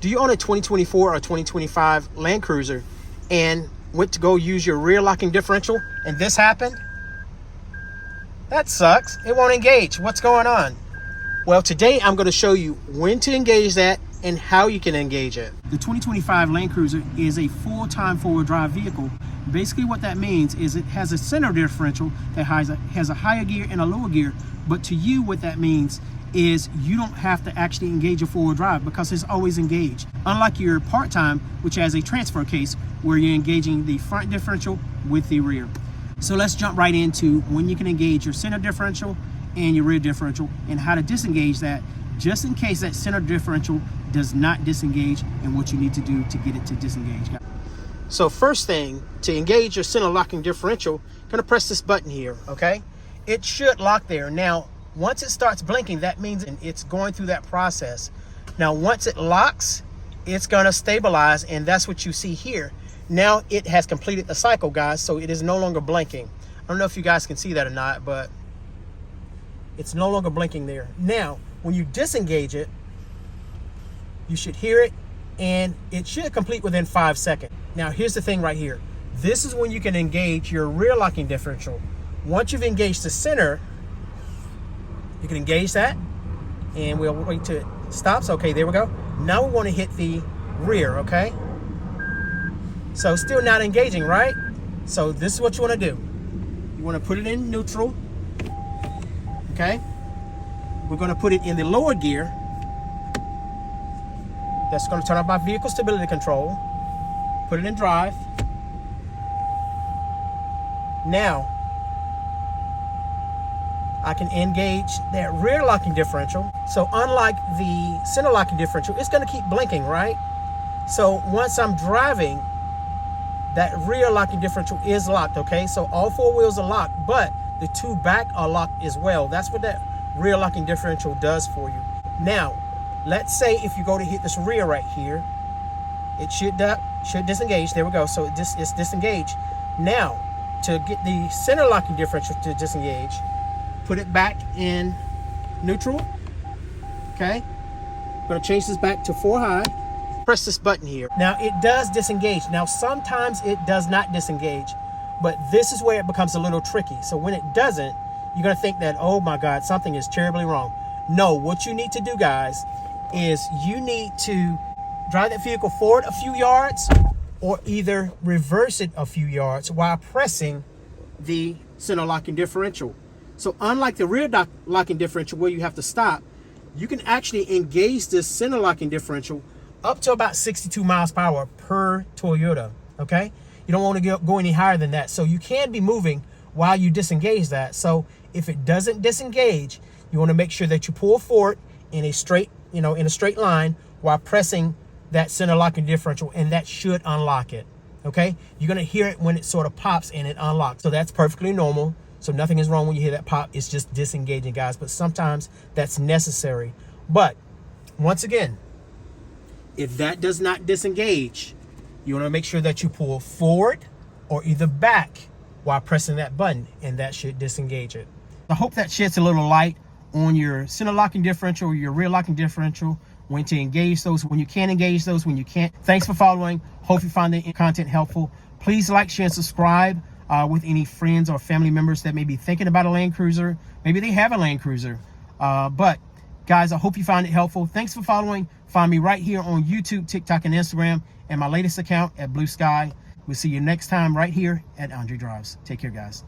Do you own a 2024 or 2025 Land Cruiser and went to go use your rear locking differential and this happened? That sucks. It won't engage. What's going on? Well, today I'm going to show you when to engage that and how you can engage it. The 2025 Land Cruiser is a full-time four-wheel drive vehicle. Basically what that means is it has a center differential that has a higher gear and a lower gear, but to you what that means is you don't have to actually engage a four-wheel drive because it's always engaged. Unlike your part-time, which has a transfer case where you're engaging the front differential with the rear. So let's jump right into when you can engage your center differential and your rear differential and how to disengage that just in case that center differential does not disengage and what you need to do to get it to disengage. So first thing, to engage your center locking differential, you're gonna press this button here, okay? It should lock there. Now, once it starts blinking, that means it's going through that process. Now, once it locks, it's gonna stabilize, and that's what you see here. Now it has completed the cycle, guys, so it is no longer blinking. I don't know if you guys can see that or not, but it's no longer blinking there. Now, when you disengage it, you should hear it, and it should complete within 5 seconds. Now, here's the thing right here. This is when you can engage your rear locking differential. Once you've engaged the center, you can engage that, and we'll wait till it stops. Okay, there we go. Now we want to hit the rear, okay? So still not engaging, right? So this is what you want to do. You want to put it in neutral, okay? We're going to put it in the lower gear. That's going to turn off my vehicle stability control. Put it in drive. Now, I can engage that rear locking differential. So unlike the center locking differential, it's going to keep blinking, right? So once I'm driving, that rear locking differential is locked, okay? So all four wheels are locked, but the two back are locked as well. That's what that rear locking differential does for you. Now, let's say if you go to hit this rear right here, it should disengage. There we go. So it's disengaged. Now, to get the center locking differential to disengage, put it back in neutral, okay? I'm gonna change this back to 4 high. Press this button here. Now it does disengage. Now sometimes it does not disengage, but this is where it becomes a little tricky. So when it doesn't, you're gonna think that, oh my God, something is terribly wrong. No, what you need to do, guys, is you need to drive that vehicle forward a few yards or either reverse it a few yards while pressing the center locking differential. So unlike the rear locking differential where you have to stop, you can actually engage this center locking differential up to about 62 miles per hour per Toyota, okay? You don't want to go any higher than that. So you can be moving while you disengage that. So if it doesn't disengage, you want to make sure that you pull forward in a straight, in a straight line while pressing that center locking differential, and that should unlock it, okay? You're going to hear it when it sort of pops and it unlocks. So that's perfectly normal. So nothing is wrong when you hear that pop. It's just disengaging, guys. But sometimes that's necessary. But once again, if that does not disengage, you want to make sure that you pull forward or either back while pressing that button, and that should disengage it. I hope that sheds a little light on your center locking differential or your rear locking differential, when to engage those, when you can engage those, when you can't. Thanks for following. Hope you find the content helpful. Please like, share, and subscribe with any friends or family members that may be thinking about a Land Cruiser. Maybe they have a Land Cruiser. But guys, I hope you find it helpful. Thanks for following. Find me right here on YouTube, TikTok, and Instagram, and my latest account at Blue Sky. We'll see you next time right here at Andre Drives. Take care, guys.